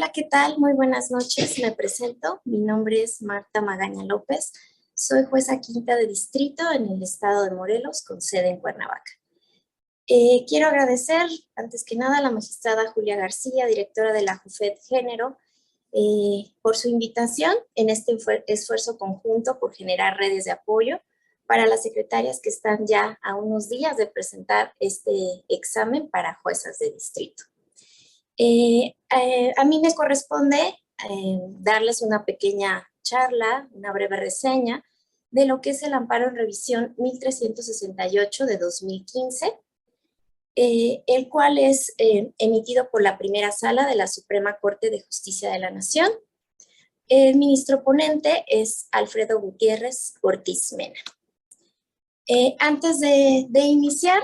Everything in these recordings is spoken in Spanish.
Hola, ¿qué tal? Muy buenas noches. Me presento. Mi nombre es Marta Magaña López. Soy jueza quinta de distrito en el estado de Morelos, con sede en Cuernavaca. Quiero agradecer, antes que nada, a la magistrada Julia García, directora de la JUFED Género, por su invitación en este esfuerzo conjunto por generar redes de apoyo para las secretarias que están ya a unos días de presentar este examen para juezas de distrito. A mí me corresponde darles una pequeña charla, una breve reseña de lo que es el amparo en revisión 1368 de 2015, el cual es emitido por la primera sala de la Suprema Corte de Justicia de la Nación. El ministro ponente es Alfredo Gutiérrez Ortiz Mena. Antes de iniciar,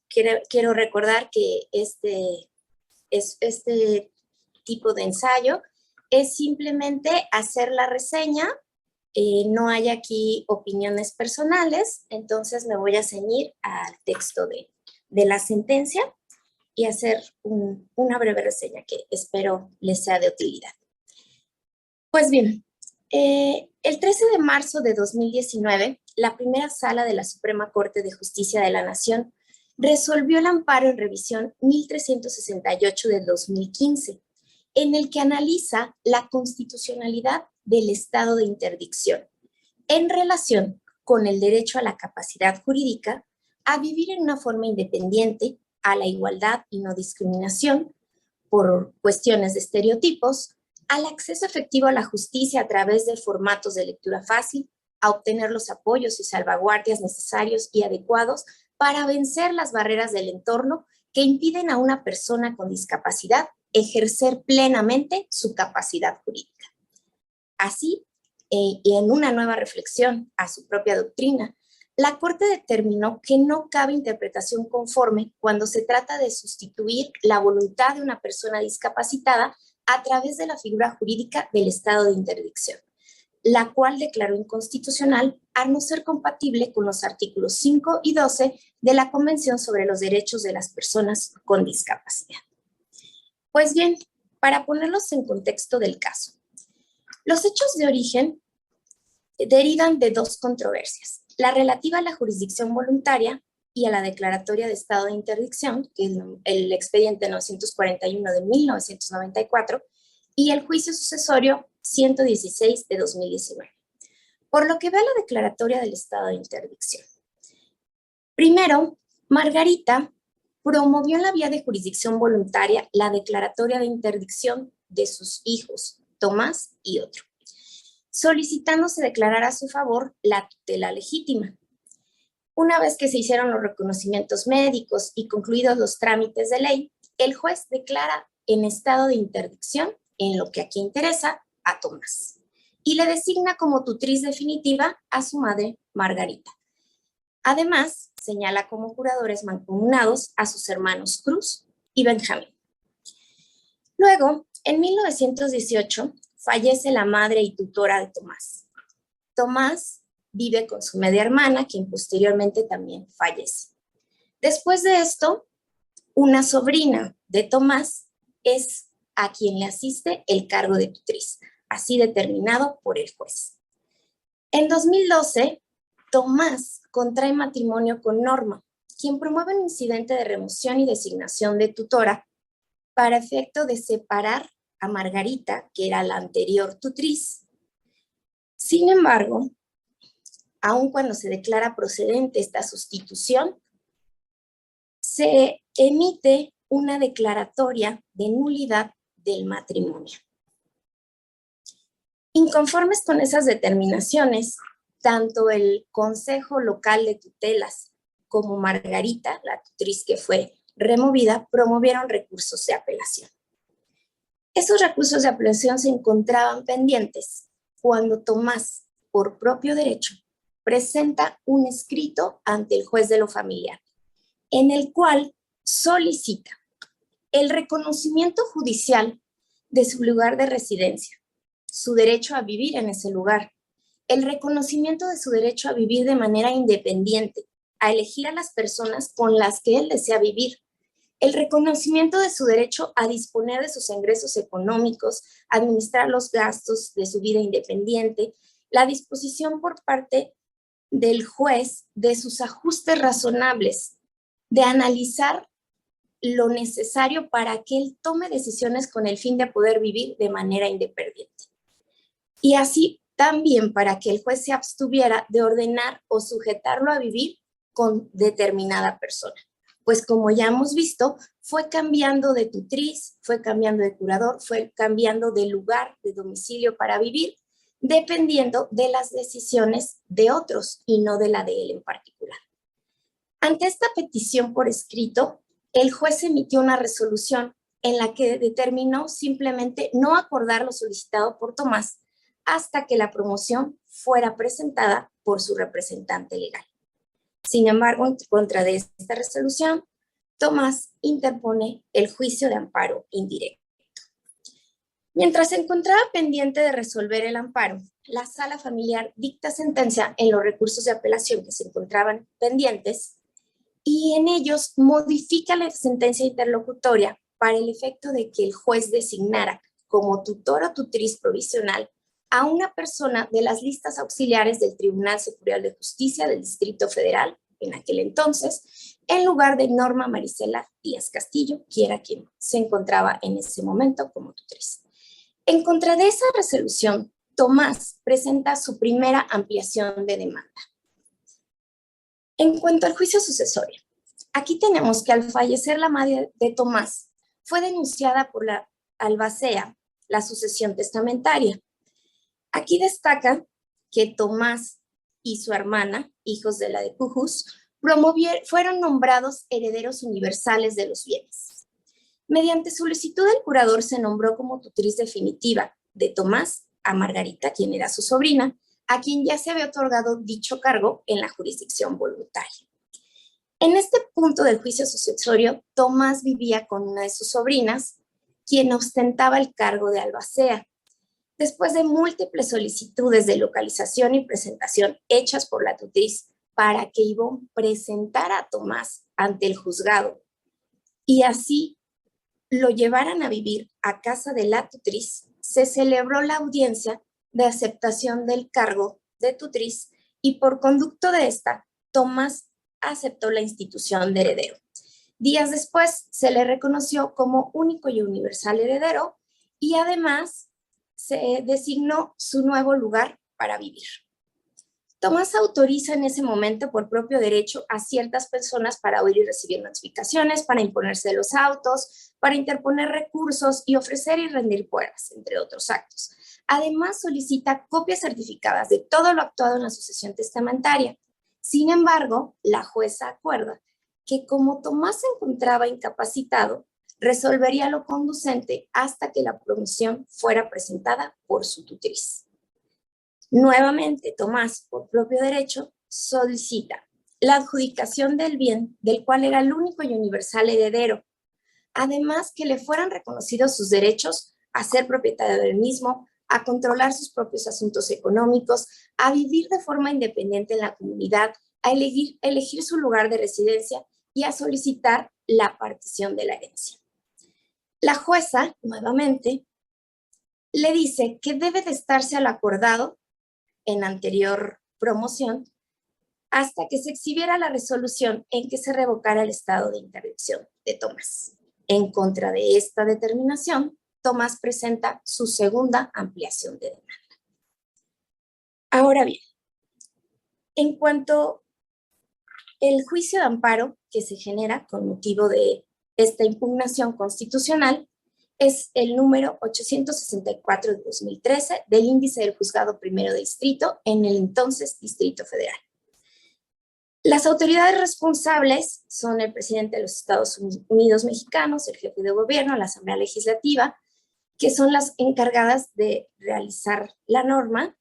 quiero recordar que este tipo de ensayo es simplemente hacer la reseña, no hay aquí opiniones personales, entonces me voy a ceñir al texto de la sentencia y hacer una breve reseña que espero les sea de utilidad. Pues bien, el 13 de marzo de 2019, la primera sala de la Suprema Corte de Justicia de la Nación resolvió el amparo en revisión 1368 del 2015, en el que analiza la constitucionalidad del estado de interdicción en relación con el derecho a la capacidad jurídica, a vivir en una forma independiente, a la igualdad y no discriminación por cuestiones de estereotipos, al acceso efectivo a la justicia a través de formatos de lectura fácil, a obtener los apoyos y salvaguardias necesarios y adecuados para vencer las barreras del entorno que impiden a una persona con discapacidad ejercer plenamente su capacidad jurídica. Así, y en una nueva reflexión a su propia doctrina, la Corte determinó que no cabe interpretación conforme cuando se trata de sustituir la voluntad de una persona discapacitada a través de la figura jurídica del estado de interdicción, la cual declaró inconstitucional al no ser compatible con los artículos 5 y 12 de la Convención sobre los Derechos de las Personas con Discapacidad. Pues bien, para ponerlos en contexto del caso, los hechos de origen derivan de dos controversias, la relativa a la jurisdicción voluntaria y a la declaratoria de estado de interdicción, que es el expediente 941 de 1994, y el juicio sucesorio 116 de 2019. Por lo que ve a la declaratoria del estado de interdicción. Primero, Margarita promovió en la vía de jurisdicción voluntaria la declaratoria de interdicción de sus hijos, Tomás y otro, solicitando se declarara a su favor la tutela legítima. Una vez que se hicieron los reconocimientos médicos y concluidos los trámites de ley, el juez declara en estado de interdicción, en lo que aquí interesa, a Tomás, y le designa como tutriz definitiva a su madre, Margarita. Además, señala como curadores mancomunados a sus hermanos Cruz y Benjamín. Luego, en 1918, fallece la madre y tutora de Tomás. Tomás vive con su media hermana, quien posteriormente también fallece. Después de esto, una sobrina de Tomás es a quien le asiste el cargo de tutriz, así determinado por el juez. En 2012, Tomás contrae matrimonio con Norma, quien promueve un incidente de remoción y designación de tutora para efecto de separar a Margarita, que era la anterior tutriz. Sin embargo, aun cuando se declara procedente esta sustitución, se emite una declaratoria de nulidad del matrimonio. Inconformes con esas determinaciones, tanto el Consejo Local de Tutelas como Margarita, la tutriz que fue removida, promovieron recursos de apelación. Esos recursos de apelación se encontraban pendientes cuando Tomás, por propio derecho, presenta un escrito ante el juez de lo familiar, en el cual solicita el reconocimiento judicial de su lugar de residencia, su derecho a vivir en ese lugar, el reconocimiento de su derecho a vivir de manera independiente, a elegir a las personas con las que él desea vivir, el reconocimiento de su derecho a disponer de sus ingresos económicos, administrar los gastos de su vida independiente, la disposición por parte del juez de sus ajustes razonables, de analizar lo necesario para que él tome decisiones con el fin de poder vivir de manera independiente. Y así también para que el juez se abstuviera de ordenar o sujetarlo a vivir con determinada persona. Pues como ya hemos visto, fue cambiando de tutriz, fue cambiando de curador, fue cambiando de lugar, de domicilio para vivir, dependiendo de las decisiones de otros y no de la de él en particular. Ante esta petición por escrito, el juez emitió una resolución en la que determinó simplemente no acordar lo solicitado por Tomás hasta que la promoción fuera presentada por su representante legal. Sin embargo, en contra de esta resolución, Tomás interpone el juicio de amparo indirecto. Mientras se encontraba pendiente de resolver el amparo, la sala familiar dicta sentencia en los recursos de apelación que se encontraban pendientes y en ellos modifica la sentencia interlocutoria para el efecto de que el juez designara como tutor o tutriz provisional a una persona de las listas auxiliares del Tribunal Superior de Justicia del Distrito Federal, en aquel entonces, en lugar de Norma Marisela Díaz Castillo, que era quien se encontraba en ese momento como tutriz. En contra de esa resolución, Tomás presenta su primera ampliación de demanda. En cuanto al juicio sucesorio, aquí tenemos que al fallecer la madre de Tomás, fue denunciada por la albacea la sucesión testamentaria. Aquí destaca que Tomás y su hermana, hijos de la de Cujus, fueron nombrados herederos universales de los bienes. Mediante solicitud del curador se nombró como tutriz definitiva de Tomás a Margarita, quien era su sobrina, a quien ya se había otorgado dicho cargo en la jurisdicción voluntaria. En este punto del juicio sucesorio, Tomás vivía con una de sus sobrinas, quien ostentaba el cargo de albacea. Después de múltiples solicitudes de localización y presentación hechas por la tutriz para que Ivonne presentara a Tomás ante el juzgado y así lo llevaran a vivir a casa de la tutriz, se celebró la audiencia de aceptación del cargo de tutriz y por conducto de esta, Tomás aceptó la institución de heredero. Días después se le reconoció como único y universal heredero y además se designó su nuevo lugar para vivir. Tomás autoriza en ese momento por propio derecho a ciertas personas para oír y recibir notificaciones, para imponerse de los autos, para interponer recursos y ofrecer y rendir pruebas, entre otros actos. Además, solicita copias certificadas de todo lo actuado en la sucesión testamentaria. Sin embargo, la jueza acuerda que como Tomás se encontraba incapacitado, resolvería lo conducente hasta que la promisión fuera presentada por su tutriz. Nuevamente, Tomás, por propio derecho, solicita la adjudicación del bien del cual era el único y universal heredero, además que le fueran reconocidos sus derechos a ser propietario del mismo, a controlar sus propios asuntos económicos, a vivir de forma independiente en la comunidad, a elegir su lugar de residencia y a solicitar la partición de la herencia. La jueza, nuevamente, le dice que debe de estarse al acordado en anterior promoción hasta que se exhibiera la resolución en que se revocara el estado de interdicción de Tomás. En contra de esta determinación, Tomás presenta su segunda ampliación de demanda. Ahora bien, en cuanto al juicio de amparo que se genera con motivo de esta impugnación constitucional, es el número 864 de 2013 del índice del juzgado primero de distrito en el entonces Distrito Federal. Las autoridades responsables son el presidente de los Estados Unidos mexicanos, el jefe de gobierno, la Asamblea Legislativa, que son las encargadas de realizar la norma,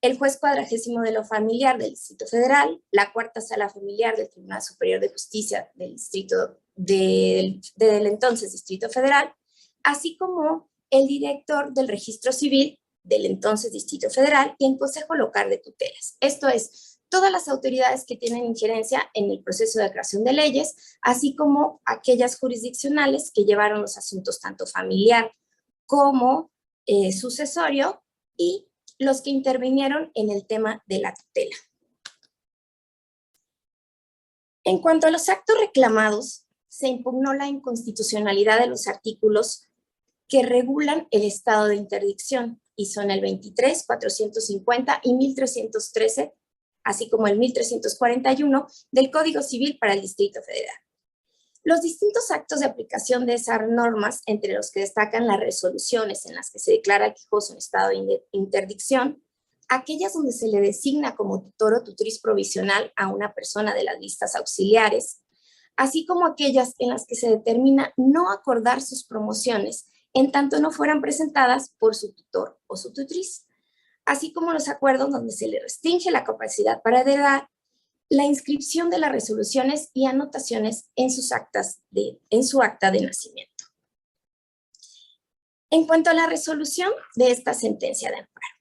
el juez 40º de lo familiar del Distrito Federal, la cuarta sala familiar del Tribunal Superior de Justicia del Distrito del entonces Distrito Federal, así como el director del Registro Civil del entonces Distrito Federal y el Consejo Local de Tutelas. Esto es, todas las autoridades que tienen injerencia en el proceso de creación de leyes, así como aquellas jurisdiccionales que llevaron los asuntos tanto familiar como sucesorio, y los que intervinieron en el tema de la tutela. En cuanto a los actos reclamados, se impugnó la inconstitucionalidad de los artículos que regulan el estado de interdicción, y son el 23, 450 y 1313, así como el 1341 del Código Civil para el Distrito Federal. Los distintos actos de aplicación de esas normas, entre los que destacan las resoluciones en las que se declara al quejoso en estado de interdicción, aquellas donde se le designa como tutor o tutriz provisional a una persona de las listas auxiliares, así como aquellas en las que se determina no acordar sus promociones en tanto no fueran presentadas por su tutor o su tutriz, así como los acuerdos donde se le restringe la capacidad para heredar, la inscripción de las resoluciones y anotaciones en su acta de nacimiento. En cuanto a la resolución de esta sentencia de amparo,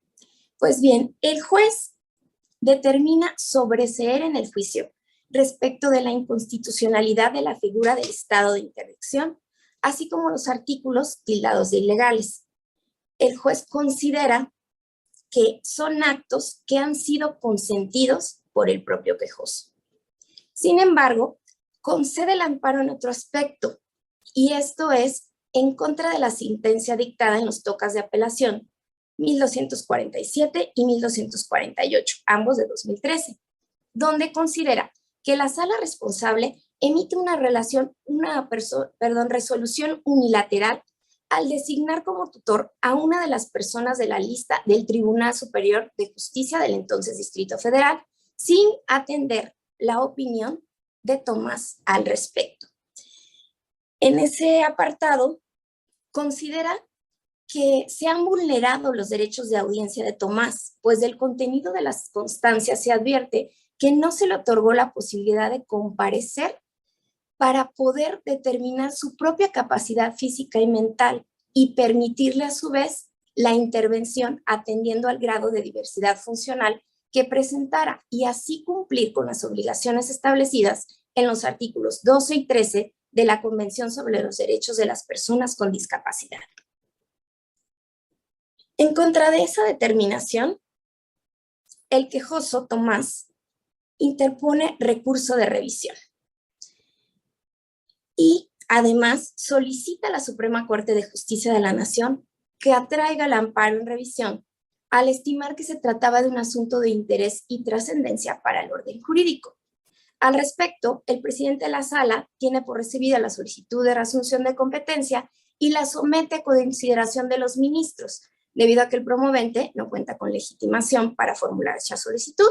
pues bien, el juez determina sobreseer en el juicio respecto de la inconstitucionalidad de la figura del estado de interdicción, así como los artículos tildados de ilegales. El juez considera que son actos que han sido consentidos por el propio quejoso. Sin embargo, concede el amparo en otro aspecto, y esto es en contra de la sentencia dictada en los tocas de apelación 1247 y 1248, ambos de 2013, donde considera que la sala responsable emite una resolución unilateral al designar como tutor a una de las personas de la lista del Tribunal Superior de Justicia del entonces Distrito Federal, sin atender la opinión de Tomás al respecto. En ese apartado, considera que se han vulnerado los derechos de audiencia de Tomás, pues del contenido de las constancias se advierte que no se le otorgó la posibilidad de comparecer para poder determinar su propia capacidad física y mental y permitirle a su vez la intervención atendiendo al grado de diversidad funcional que presentara, y así cumplir con las obligaciones establecidas en los artículos 12 y 13 de la Convención sobre los Derechos de las Personas con Discapacidad. En contra de esa determinación, el quejoso Tomás interpone recurso de revisión y además solicita a la Suprema Corte de Justicia de la Nación que atraiga el amparo en revisión al estimar que se trataba de un asunto de interés y trascendencia para el orden jurídico. Al respecto, el presidente de la sala tiene por recibida la solicitud de reasunción de competencia y la somete a consideración de los ministros, debido a que el promovente no cuenta con legitimación para formular esa solicitud.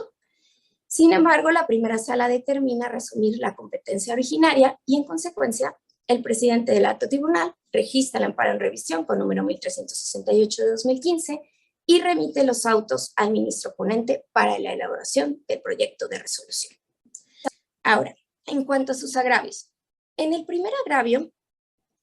Sin embargo, la primera sala determina resumir la competencia originaria y, en consecuencia, el presidente del alto tribunal registra el amparo en revisión con número 1368 de 2015 y remite los autos al ministro ponente para la elaboración del proyecto de resolución. Ahora, en cuanto a sus agravios, en el primer agravio,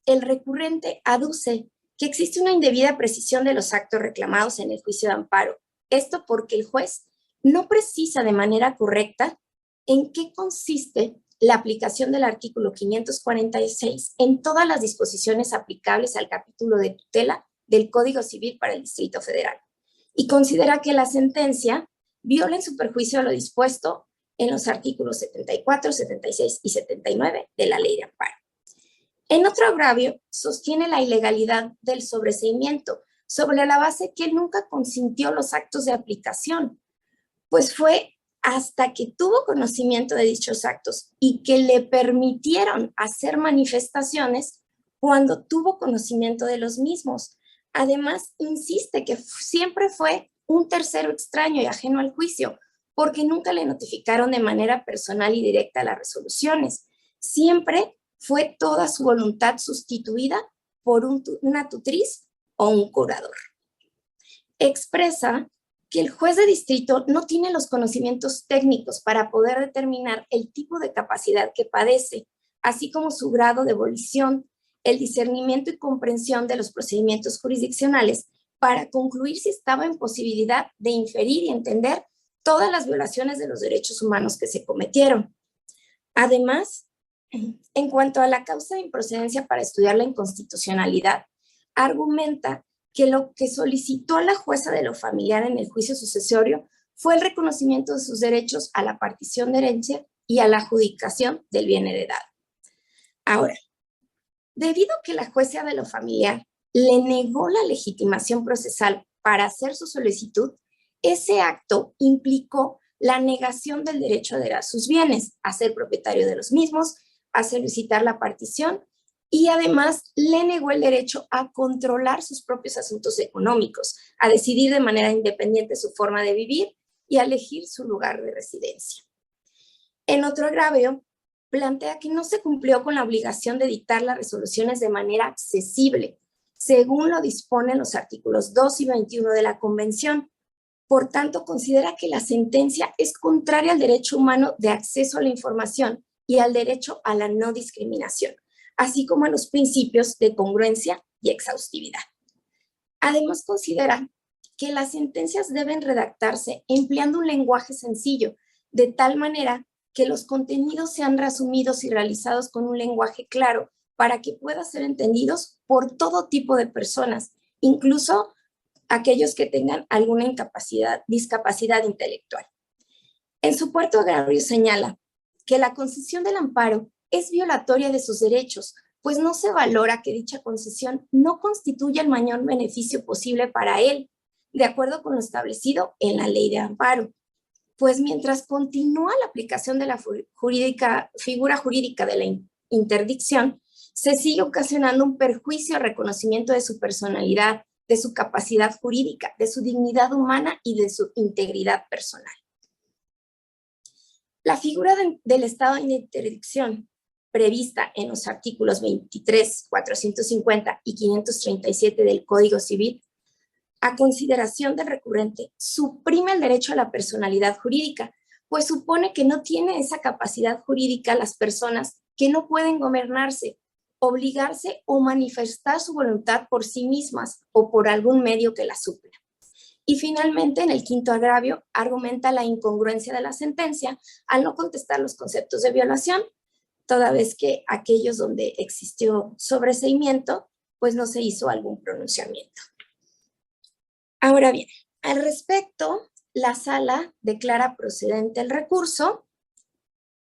el recurrente aduce que existe una indebida precisión de los actos reclamados en el juicio de amparo. Esto porque el juez no precisa de manera correcta en qué consiste la aplicación del artículo 546 en todas las disposiciones aplicables al capítulo de tutela del Código Civil para el Distrito Federal, y considera que la sentencia viola en su perjuicio lo dispuesto en los artículos 74, 76 y 79 de la Ley de Amparo. En otro agravio, sostiene la ilegalidad del sobreseimiento sobre la base que él nunca consintió los actos de aplicación, pues fue hasta que tuvo conocimiento de dichos actos y que le permitieron hacer manifestaciones cuando tuvo conocimiento de los mismos. Además, insiste que siempre fue un tercero extraño y ajeno al juicio, porque nunca le notificaron de manera personal y directa las resoluciones. Siempre fue toda su voluntad sustituida por una tutriz o un curador. Expresa que el juez de distrito no tiene los conocimientos técnicos para poder determinar el tipo de capacidad que padece, así como su grado de volición, el discernimiento y comprensión de los procedimientos jurisdiccionales para concluir si estaba en posibilidad de inferir y entender todas las violaciones de los derechos humanos que se cometieron. Además, en cuanto a la causa de improcedencia para estudiar la inconstitucionalidad, argumenta que lo que solicitó la jueza de lo familiar en el juicio sucesorio fue el reconocimiento de sus derechos a la partición de herencia y a la adjudicación del bien heredado. Ahora, debido a que la jueza de lo familiar le negó la legitimación procesal para hacer su solicitud, ese acto implicó la negación del derecho a heredar sus bienes, a ser propietario de los mismos, a solicitar la partición y además le negó el derecho a controlar sus propios asuntos económicos, a decidir de manera independiente su forma de vivir y a elegir su lugar de residencia. En otro agravio, plantea que no se cumplió con la obligación de dictar las resoluciones de manera accesible, según lo disponen los artículos 2 y 21 de la Convención. Por tanto, considera que la sentencia es contraria al derecho humano de acceso a la información y al derecho a la no discriminación, así como a los principios de congruencia y exhaustividad. Además, considera que las sentencias deben redactarse empleando un lenguaje sencillo, de tal manera que los contenidos sean resumidos y realizados con un lenguaje claro para que puedan ser entendidos por todo tipo de personas, incluso aquellos que tengan alguna discapacidad intelectual. En su puerto agravio señala que la concesión del amparo es violatoria de sus derechos, pues no se valora que dicha concesión no constituya el mayor beneficio posible para él, de acuerdo con lo establecido en la ley de amparo. Pues mientras continúa la aplicación de la figura jurídica de la interdicción, se sigue ocasionando un perjuicio al reconocimiento de su personalidad, de su capacidad jurídica, de su dignidad humana y de su integridad personal. La figura del estado de interdicción prevista en los artículos 23, 450 y 537 del Código Civil, a consideración del recurrente, suprime el derecho a la personalidad jurídica, pues supone que no tiene esa capacidad jurídica las personas que no pueden gobernarse, obligarse o manifestar su voluntad por sí mismas o por algún medio que la supla. Y finalmente, en el quinto agravio, argumenta la incongruencia de la sentencia al no contestar los conceptos de violación, toda vez que aquellos donde existió sobreseimiento, pues no se hizo algún pronunciamiento. Ahora bien, al respecto, la sala declara procedente el recurso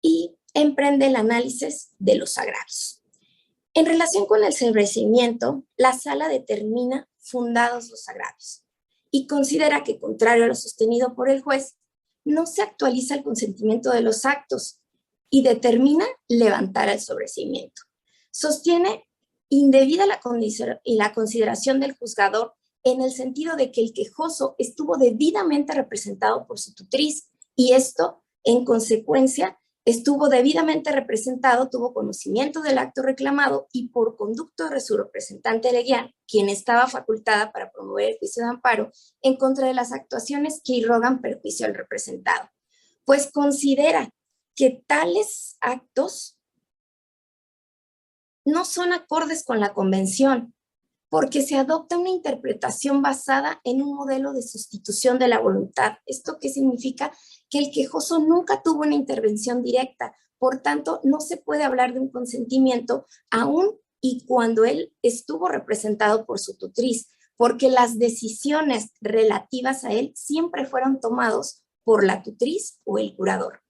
y emprende el análisis de los agravios. En relación con el sobreseimiento, la sala determina fundados los agravios y considera que, contrario a lo sostenido por el juez, no se actualiza el consentimiento de los actos y determina levantar el sobreseimiento. Sostiene indebida la consideración del juzgador en el sentido de que el quejoso estuvo debidamente representado por su tutriz y esto, en consecuencia, estuvo debidamente representado, tuvo conocimiento del acto reclamado y por conducto de su representante legal, quien estaba facultada para promover el juicio de amparo en contra de las actuaciones que irrogan perjuicio al representado, pues considera que tales actos no son acordes con la convención, porque se adopta una interpretación basada en un modelo de sustitución de la voluntad. ¿Esto qué significa? Que el quejoso nunca tuvo una intervención directa, por tanto, no se puede hablar de un consentimiento aún y cuando él estuvo representado por su tutriz, porque las decisiones relativas a él siempre fueron tomadas por la tutriz o el curador.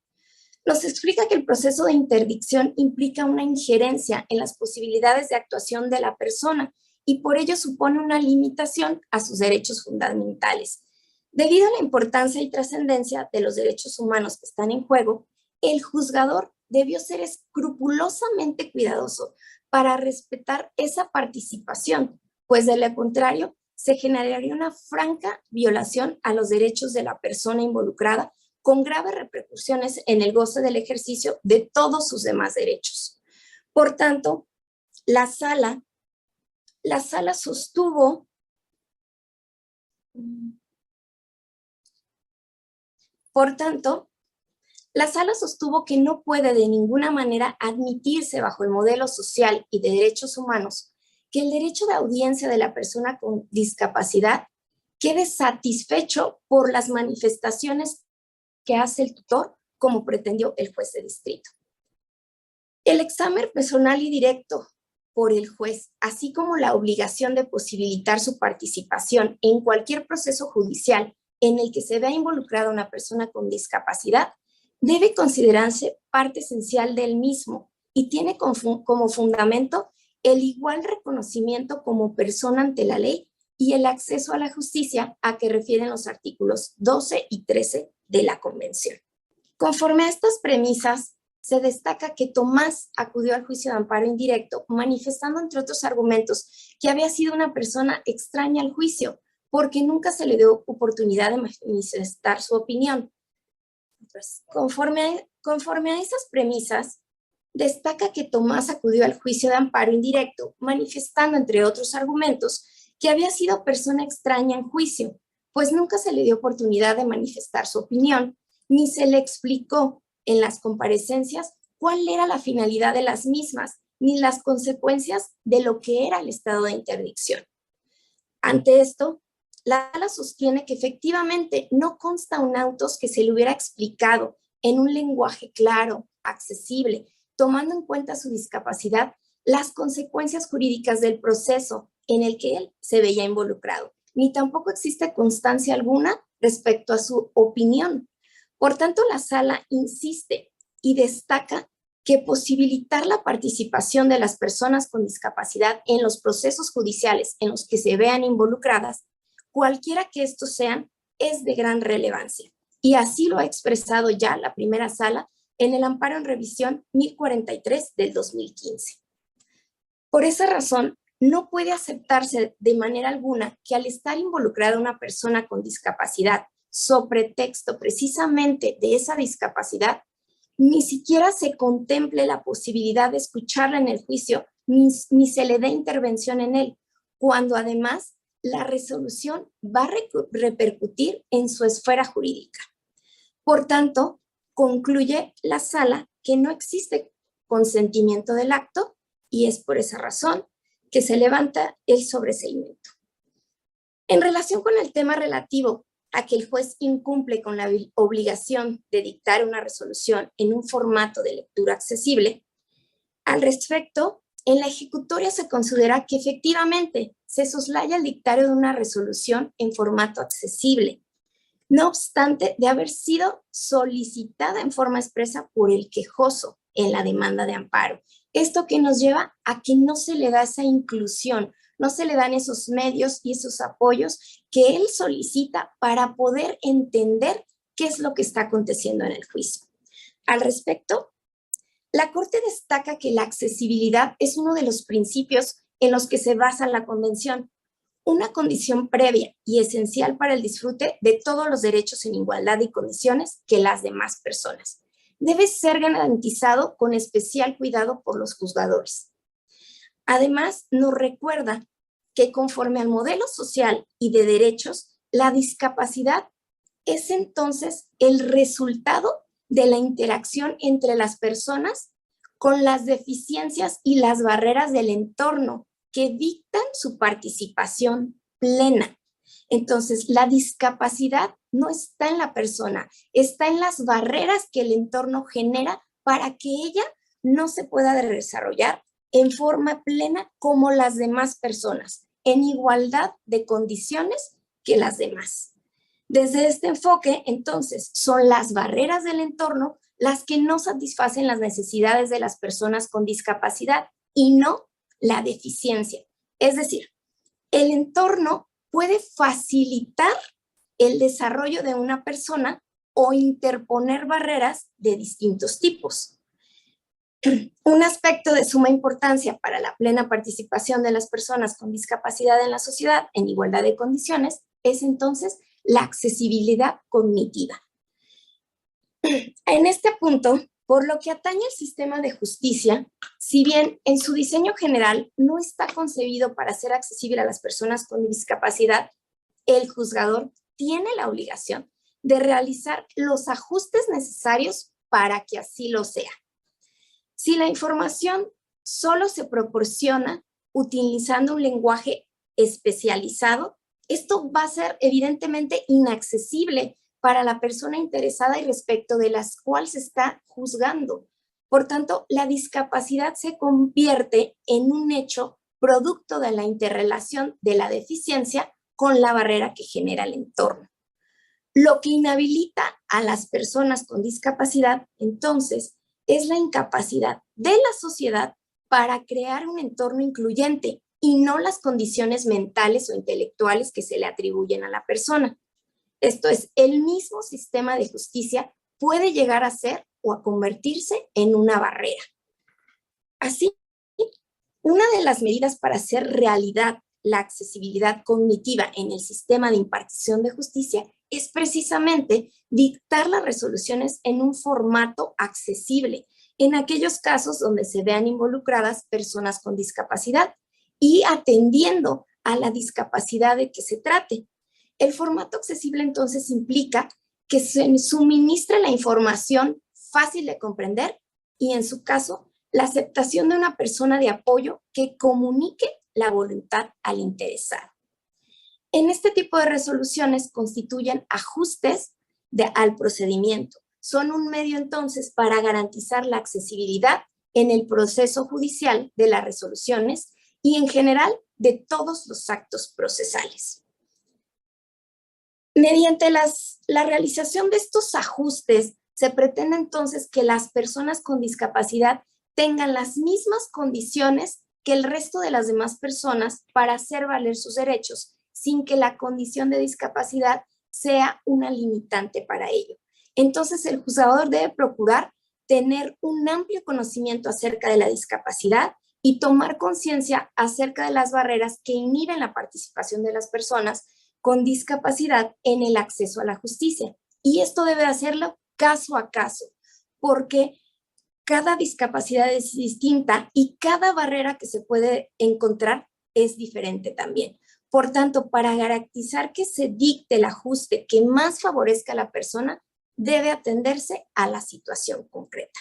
Nos explica que el proceso de interdicción implica una injerencia en las posibilidades de actuación de la persona y por ello supone una limitación a sus derechos fundamentales. Debido a la importancia y trascendencia de los derechos humanos que están en juego, el juzgador debió ser escrupulosamente cuidadoso para respetar esa participación, pues de lo contrario se generaría una franca violación a los derechos de la persona involucrada con graves repercusiones en el goce del ejercicio de todos sus demás derechos. Por tanto, la sala sostuvo que no puede de ninguna manera admitirse bajo el modelo social y de derechos humanos que el derecho de audiencia de la persona con discapacidad quede satisfecho por las manifestaciones que hace el tutor, como pretendió el juez de distrito. El examen personal y directo por el juez, así como la obligación de posibilitar su participación en cualquier proceso judicial en el que se vea involucrada una persona con discapacidad, debe considerarse parte esencial del mismo y tiene como fundamento el igual reconocimiento como persona ante la ley y el acceso a la justicia a que refieren los artículos 12 y 13 de la Convención. Conforme a estas premisas, se destaca que Tomás acudió al juicio de amparo indirecto manifestando, entre otros argumentos, que había sido una persona extraña al juicio porque nunca se le dio oportunidad de manifestar su opinión. Pues, conforme a esas premisas, destaca que Tomás acudió al juicio de amparo indirecto manifestando, entre otros argumentos, que había sido persona extraña en juicio, pues nunca se le dio oportunidad de manifestar su opinión, ni se le explicó en las comparecencias cuál era la finalidad de las mismas, ni las consecuencias de lo que era el estado de interdicción. Ante esto, la sala sostiene que efectivamente no consta un autos que se le hubiera explicado en un lenguaje claro, accesible, tomando en cuenta su discapacidad, las consecuencias jurídicas del proceso en el que él se veía involucrado, ni tampoco existe constancia alguna respecto a su opinión. Por tanto, la sala insiste y destaca que posibilitar la participación de las personas con discapacidad en los procesos judiciales en los que se vean involucradas, cualquiera que estos sean, es de gran relevancia. Y así lo ha expresado ya la primera sala en el amparo en revisión 1043 del 2015. Por esa razón, no puede aceptarse de manera alguna que al estar involucrada una persona con discapacidad sobre pretexto precisamente de esa discapacidad, ni siquiera se contemple la posibilidad de escucharla en el juicio, ni se le dé intervención en él, cuando además la resolución va a repercutir en su esfera jurídica. Por tanto, concluye la sala que no existe consentimiento del acto y es por esa razón que se levanta el sobreseimiento. En relación con el tema relativo a que el juez incumple con la obligación de dictar una resolución en un formato de lectura accesible, al respecto, en la ejecutoria se considera que efectivamente se soslaya el dictario de una resolución en formato accesible, no obstante de haber sido solicitada en forma expresa por el quejoso en la demanda de amparo. Esto que nos lleva a que no se le da esa inclusión, no se le dan esos medios y esos apoyos que él solicita para poder entender qué es lo que está aconteciendo en el juicio. Al respecto, la Corte destaca que la accesibilidad es uno de los principios en los que se basa la Convención, una condición previa y esencial para el disfrute de todos los derechos en igualdad y condiciones que las demás personas. Debe ser garantizado con especial cuidado por los juzgadores. Además, nos recuerda que conforme al modelo social y de derechos, la discapacidad es entonces el resultado de la interacción entre las personas con las deficiencias y las barreras del entorno que dictan su participación plena. Entonces, la discapacidad no está en la persona, está en las barreras que el entorno genera para que ella no se pueda desarrollar en forma plena como las demás personas, en igualdad de condiciones que las demás. Desde este enfoque, entonces, son las barreras del entorno las que no satisfacen las necesidades de las personas con discapacidad y no la deficiencia. Es decir, el entorno puede facilitar el desarrollo de una persona o interponer barreras de distintos tipos. Un aspecto de suma importancia para la plena participación de las personas con discapacidad en la sociedad en igualdad de condiciones es entonces la accesibilidad cognitiva. En este punto, por lo que atañe al sistema de justicia, si bien en su diseño general no está concebido para ser accesible a las personas con discapacidad, el juzgador tiene la obligación de realizar los ajustes necesarios para que así lo sea. Si la información solo se proporciona utilizando un lenguaje especializado, esto va a ser evidentemente inaccesible para la persona interesada y respecto de las cuales se está juzgando. Por tanto, la discapacidad se convierte en un hecho producto de la interrelación de la deficiencia con la barrera que genera el entorno. Lo que inhabilita a las personas con discapacidad, entonces, es la incapacidad de la sociedad para crear un entorno incluyente y no las condiciones mentales o intelectuales que se le atribuyen a la persona. Esto es, el mismo sistema de justicia puede llegar a ser o a convertirse en una barrera. Así, una de las medidas para hacer realidad la accesibilidad cognitiva en el sistema de impartición de justicia es precisamente dictar las resoluciones en un formato accesible en aquellos casos donde se vean involucradas personas con discapacidad y atendiendo a la discapacidad de que se trate. El formato accesible entonces implica que se suministre la información fácil de comprender y en su caso la aceptación de una persona de apoyo que comunique la voluntad al interesado. En este tipo de resoluciones constituyen ajustes al procedimiento. Son un medio entonces para garantizar la accesibilidad en el proceso judicial de las resoluciones y en general de todos los actos procesales. Mediante la realización de estos ajustes, se pretende entonces que las personas con discapacidad tengan las mismas condiciones que el resto de las demás personas para hacer valer sus derechos, sin que la condición de discapacidad sea una limitante para ello. Entonces, el juzgador debe procurar tener un amplio conocimiento acerca de la discapacidad y tomar conciencia acerca de las barreras que inhiben la participación de las personas con discapacidad en el acceso a la justicia. Y esto debe hacerlo caso a caso, porque cada discapacidad es distinta y cada barrera que se puede encontrar es diferente también. Por tanto, para garantizar que se dicte el ajuste que más favorezca a la persona, debe atenderse a la situación concreta.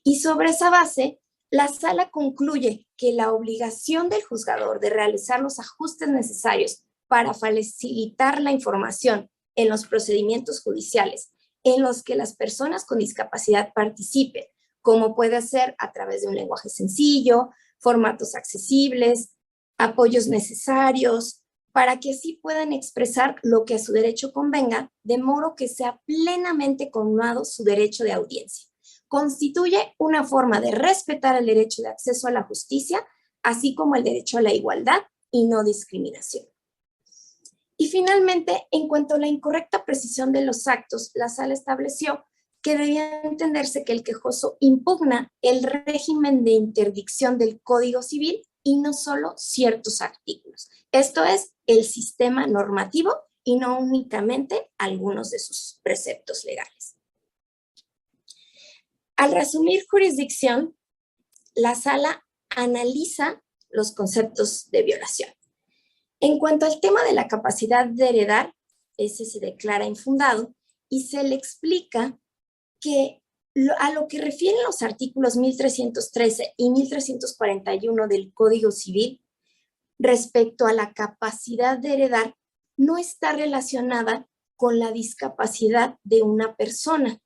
Y sobre esa base, la sala concluye que la obligación del juzgador de realizar los ajustes necesarios para facilitar la información en los procedimientos judiciales en los que las personas con discapacidad participen, como puede ser a través de un lenguaje sencillo, formatos accesibles, apoyos necesarios, para que así puedan expresar lo que a su derecho convenga, de modo que sea plenamente conmado su derecho de audiencia. Constituye una forma de respetar el derecho de acceso a la justicia, así como el derecho a la igualdad y no discriminación. Y finalmente, en cuanto a la incorrecta precisión de los actos, la sala estableció que debía entenderse que el quejoso impugna el régimen de interdicción del Código Civil y no solo ciertos artículos. Esto es, el sistema normativo y no únicamente algunos de sus preceptos legales. Al resumir jurisdicción, la sala analiza los conceptos de violación. En cuanto al tema de la capacidad de heredar, ese se declara infundado y se le explica que a lo que refieren los artículos 1313 y 1341 del Código Civil respecto a la capacidad de heredar no está relacionada con la discapacidad de una persona.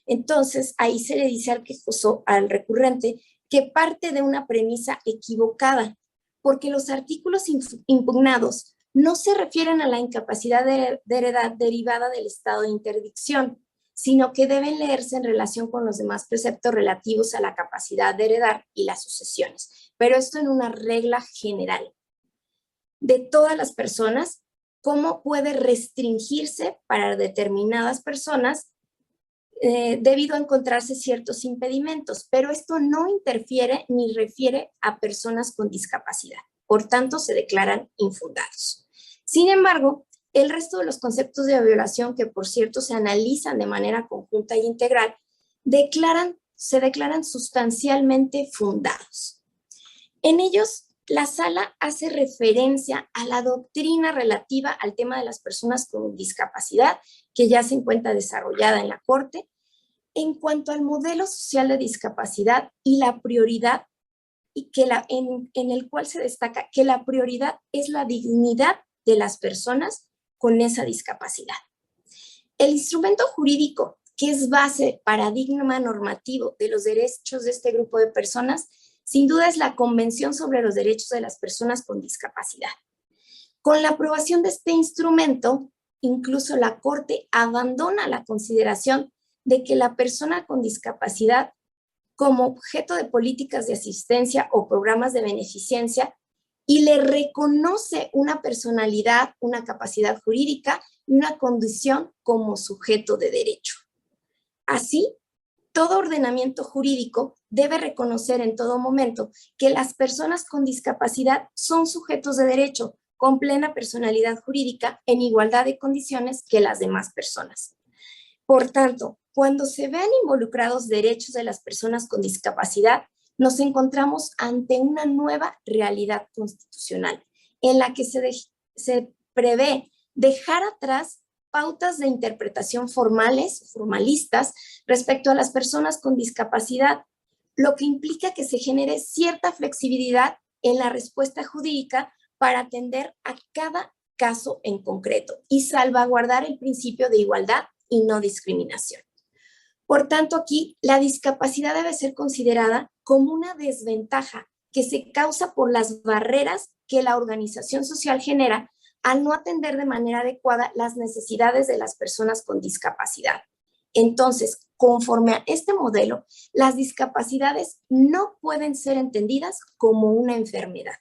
Entonces, ahí se le dice al quejoso, al recurrente, que parte de una premisa equivocada, porque los artículos impugnados no se refieren a la incapacidad de heredad derivada del estado de interdicción, sino que deben leerse en relación con los demás preceptos relativos a la capacidad de heredar y las sucesiones. Pero esto en una regla general. De todas las personas, ¿cómo puede restringirse para determinadas personas debido a encontrarse ciertos impedimentos? Pero esto no interfiere ni refiere a personas con discapacidad. Por tanto, se declaran infundados. Sin embargo, el resto de los conceptos de violación, que por cierto se analizan de manera conjunta e integral, se declaran sustancialmente fundados. En ellos, la sala hace referencia a la doctrina relativa al tema de las personas con discapacidad, que ya se encuentra desarrollada en la Corte, en cuanto al modelo social de discapacidad y la prioridad, y que en el cual se destaca que la prioridad es la dignidad de las personas con esa discapacidad. El instrumento jurídico, que es base, paradigma normativo de los derechos de este grupo de personas, sin duda es la Convención sobre los Derechos de las Personas con Discapacidad. Con la aprobación de este instrumento, incluso la Corte abandona la consideración de que la persona con discapacidad como objeto de políticas de asistencia o programas de beneficencia y le reconoce una personalidad, una capacidad jurídica y una condición como sujeto de derecho. Así, todo ordenamiento jurídico debe reconocer en todo momento que las personas con discapacidad son sujetos de derecho con plena personalidad jurídica en igualdad de condiciones que las demás personas. Por tanto, cuando se vean involucrados derechos de las personas con discapacidad, nos encontramos ante una nueva realidad constitucional en la que se prevé dejar atrás pautas de interpretación formalistas respecto a las personas con discapacidad, lo que implica que se genere cierta flexibilidad en la respuesta jurídica para atender a cada caso en concreto y salvaguardar el principio de igualdad y no discriminación. Por tanto, aquí la discapacidad debe ser considerada como una desventaja que se causa por las barreras que la organización social genera al no atender de manera adecuada las necesidades de las personas con discapacidad. Entonces, conforme a este modelo, las discapacidades no pueden ser entendidas como una enfermedad.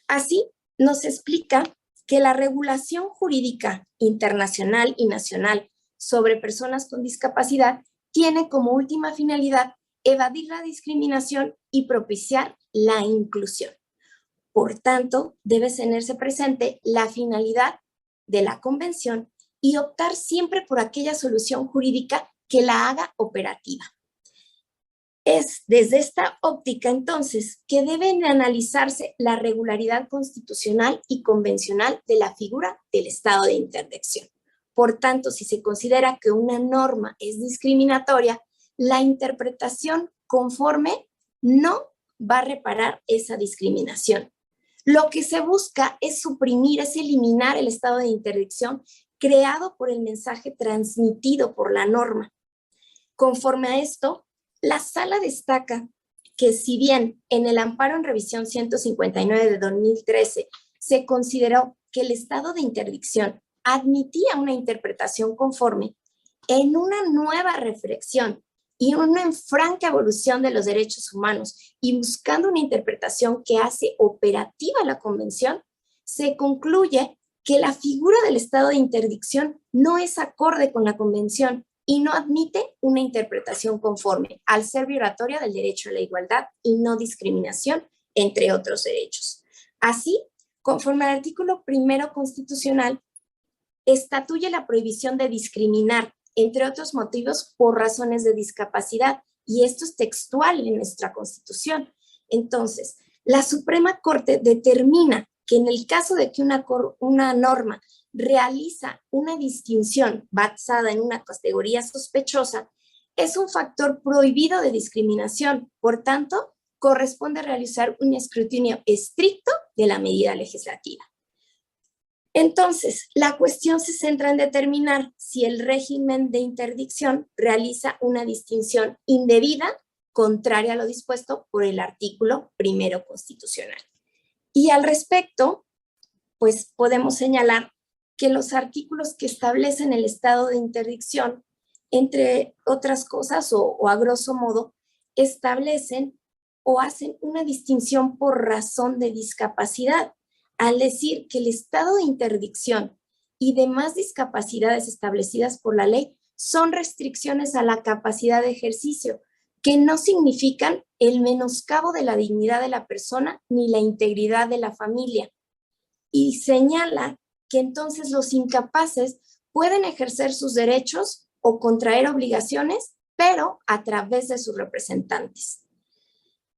Así, nos explica que la regulación jurídica internacional y nacional sobre personas con discapacidad tiene como última finalidad evadir la discriminación y propiciar la inclusión. Por tanto, debe tenerse presente la finalidad de la convención y optar siempre por aquella solución jurídica que la haga operativa. Es desde esta óptica, entonces, que deben analizarse la regularidad constitucional y convencional de la figura del estado de interdicción. Por tanto, si se considera que una norma es discriminatoria, la interpretación conforme no va a reparar esa discriminación. Lo que se busca es suprimir, es eliminar el estado de interdicción creado por el mensaje transmitido por la norma. Conforme a esto, la sala destaca que si bien en el amparo en revisión 159 de 2013 se consideró que el estado de interdicción admitía una interpretación conforme, en una nueva reflexión y una franca evolución de los derechos humanos y buscando una interpretación que hace operativa la convención, se concluye que la figura del estado de interdicción no es acorde con la convención y no admite una interpretación conforme, al ser violatoria del derecho a la igualdad y no discriminación, entre otros derechos. Así, conforme al artículo 1 constitucional, estatuye la prohibición de discriminar, entre otros motivos, por razones de discapacidad, y esto es textual en nuestra Constitución. Entonces, la Suprema Corte determina que en el caso de que una norma realiza una distinción basada en una categoría sospechosa, es un factor prohibido de discriminación. Por tanto, corresponde realizar un escrutinio estricto de la medida legislativa. Entonces, la cuestión se centra en determinar si el régimen de interdicción realiza una distinción indebida, contraria a lo dispuesto por el artículo 1 constitucional. Y al respecto, pues podemos señalar que los artículos que establecen el estado de interdicción, entre otras cosas o a grosso modo, establecen o hacen una distinción por razón de discapacidad, al decir que el estado de interdicción y demás discapacidades establecidas por la ley son restricciones a la capacidad de ejercicio, que no significan el menoscabo de la dignidad de la persona ni la integridad de la familia. Y señala que entonces los incapaces pueden ejercer sus derechos o contraer obligaciones, pero a través de sus representantes.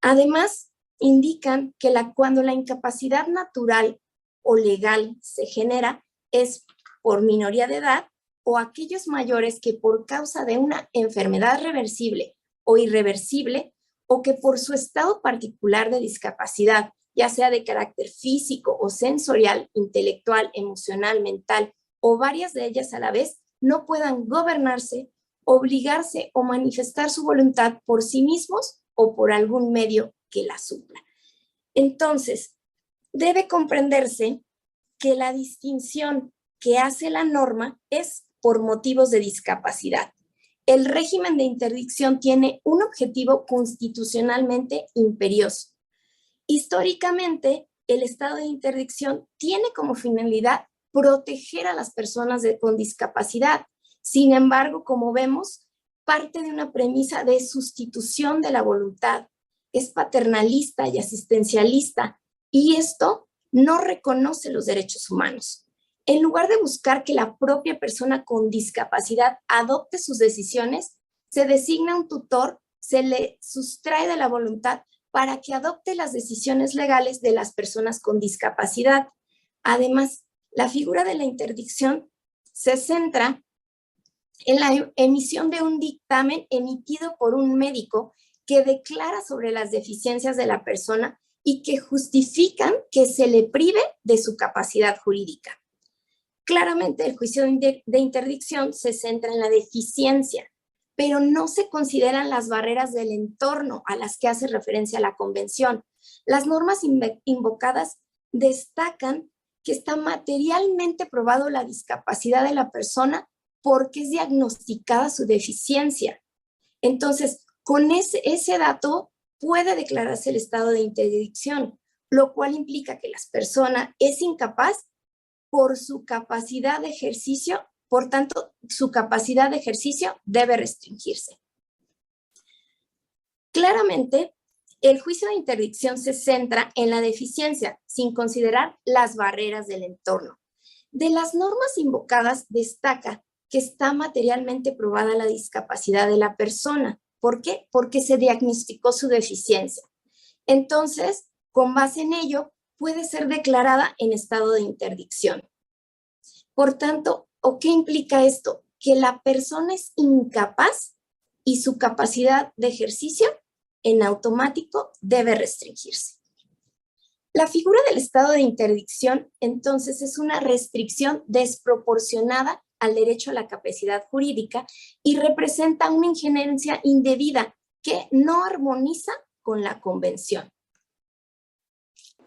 Además, indican que cuando la incapacidad natural o legal se genera es por minoría de edad o aquellos mayores que por causa de una enfermedad reversible o irreversible o que por su estado particular de discapacidad, ya sea de carácter físico o sensorial, intelectual, emocional, mental o varias de ellas a la vez, no puedan gobernarse, obligarse o manifestar su voluntad por sí mismos o por algún medio que la supla. Entonces, debe comprenderse que la distinción que hace la norma es por motivos de discapacidad. El régimen de interdicción tiene un objetivo constitucionalmente imperioso. Históricamente, el estado de interdicción tiene como finalidad proteger a las personas con discapacidad. Sin embargo, como vemos, parte de una premisa de sustitución de la voluntad. Es paternalista y asistencialista, y esto no reconoce los derechos humanos. En lugar de buscar que la propia persona con discapacidad adopte sus decisiones, se designa un tutor, se le sustrae de la voluntad para que adopte las decisiones legales de las personas con discapacidad. Además, la figura de la interdicción se centra en la emisión de un dictamen emitido por un médico que declara sobre las deficiencias de la persona y que justifican que se le prive de su capacidad jurídica. Claramente, el juicio de interdicción se centra en la deficiencia, pero no se consideran las barreras del entorno a las que hace referencia la Convención. Las normas invocadas destacan que está materialmente probado la discapacidad de la persona porque es diagnosticada su deficiencia. Entonces, con ese dato puede declararse el estado de interdicción, lo cual implica que la persona es incapaz por su capacidad de ejercicio, por tanto, su capacidad de ejercicio debe restringirse. Claramente, el juicio de interdicción se centra en la deficiencia, sin considerar las barreras del entorno. De las normas invocadas destaca que está materialmente probada la discapacidad de la persona. ¿Por qué? Porque se diagnosticó su deficiencia. Entonces, con base en ello, puede ser declarada en estado de interdicción. Por tanto, ¿o qué implica esto? Que la persona es incapaz y su capacidad de ejercicio en automático debe restringirse. La figura del estado de interdicción, entonces, es una restricción desproporcionada al derecho a la capacidad jurídica y representa una injerencia indebida que no armoniza con la Convención.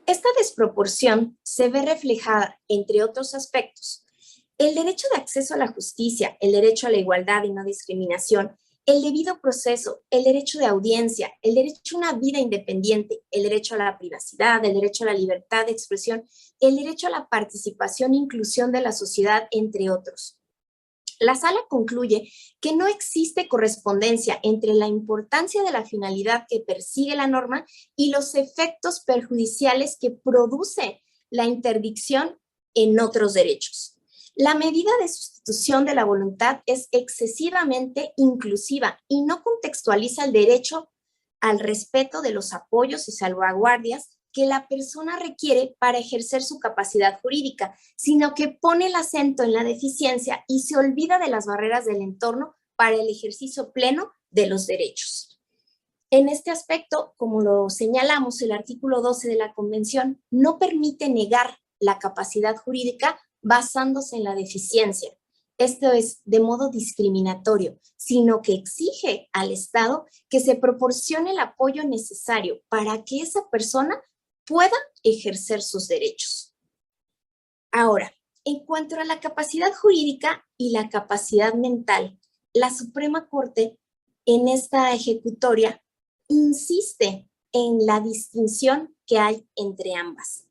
Esta desproporción se ve reflejada, entre otros aspectos, el derecho de acceso a la justicia, el derecho a la igualdad y no discriminación, el debido proceso, el derecho de audiencia, el derecho a una vida independiente, el derecho a la privacidad, el derecho a la libertad de expresión, el derecho a la participación e inclusión de la sociedad, entre otros. La sala concluye que no existe correspondencia entre la importancia de la finalidad que persigue la norma y los efectos perjudiciales que produce la interdicción en otros derechos. La medida de sustitución de la voluntad es excesivamente inclusiva y no contextualiza el derecho al respeto de los apoyos y salvaguardias que la persona requiere para ejercer su capacidad jurídica, sino que pone el acento en la deficiencia y se olvida de las barreras del entorno para el ejercicio pleno de los derechos. En este aspecto, como lo señalamos, el artículo 12 de la Convención no permite negar la capacidad jurídica basándose en la deficiencia. Esto es de modo discriminatorio, sino que exige al Estado que se proporcione el apoyo necesario para que esa persona pueda ejercer sus derechos. Ahora, en cuanto a la capacidad jurídica y la capacidad mental, la Suprema Corte en esta ejecutoria insiste en la distinción que hay entre ambas.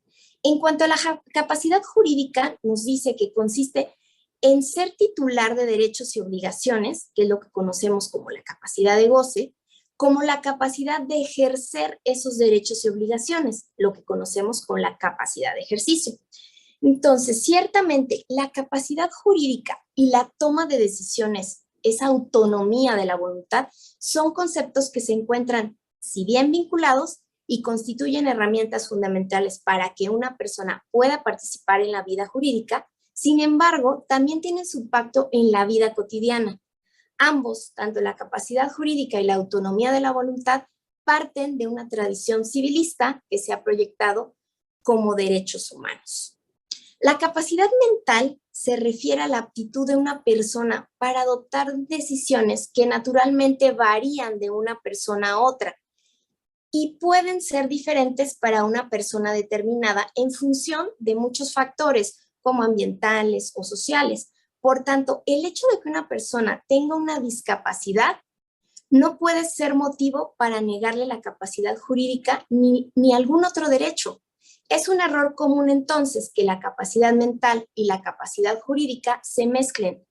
En cuanto a la capacidad jurídica, nos dice que consiste en ser titular de derechos y obligaciones, que es lo que conocemos como la capacidad de goce, como la capacidad de ejercer esos derechos y obligaciones, lo que conocemos con la capacidad de ejercicio. Entonces, ciertamente, la capacidad jurídica y la toma de decisiones, esa autonomía de la voluntad, son conceptos que se encuentran, si bien vinculados, y constituyen herramientas fundamentales para que una persona pueda participar en la vida jurídica. Sin embargo, también tienen su impacto en la vida cotidiana. Ambos, tanto la capacidad jurídica y la autonomía de la voluntad, parten de una tradición civilista que se ha proyectado como derechos humanos. La capacidad mental se refiere a la aptitud de una persona para adoptar decisiones que naturalmente varían de una persona a otra y pueden ser diferentes para una persona determinada en función de muchos factores, como ambientales o sociales. Por tanto, el hecho de que una persona tenga una discapacidad no puede ser motivo para negarle la capacidad jurídica ni algún otro derecho. Es un error común entonces que la capacidad mental y la capacidad jurídica se mezclen.